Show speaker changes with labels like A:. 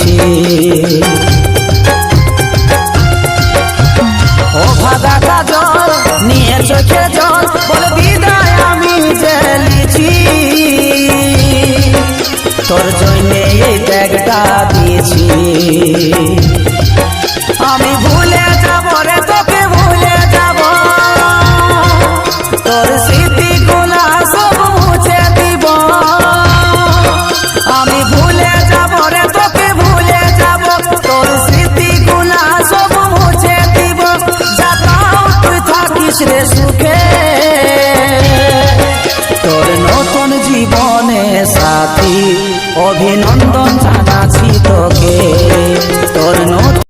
A: দিয়েছি। ও ভাগা কাজল নিয়ে চোখে জল বলে বিদায় আমি জেলেছি, তোর জন্যে এই ব্যাগটা দিয়েছি। আমি ভুলে যাব রে তোকে ভুলে যাব, তোর স্মৃতিগুলা সব মুছে দিব। আমি ভুলে যাব রে তোকে ভুলে যাব, তোর স্মৃতিগুলা সব মুছে দিব। যাতাও তুই থাকিস রে সুখে, তোর নতুন জীবনে সাথী অভিনন্দন জানাচ্ছি তোকে। তোর নতুন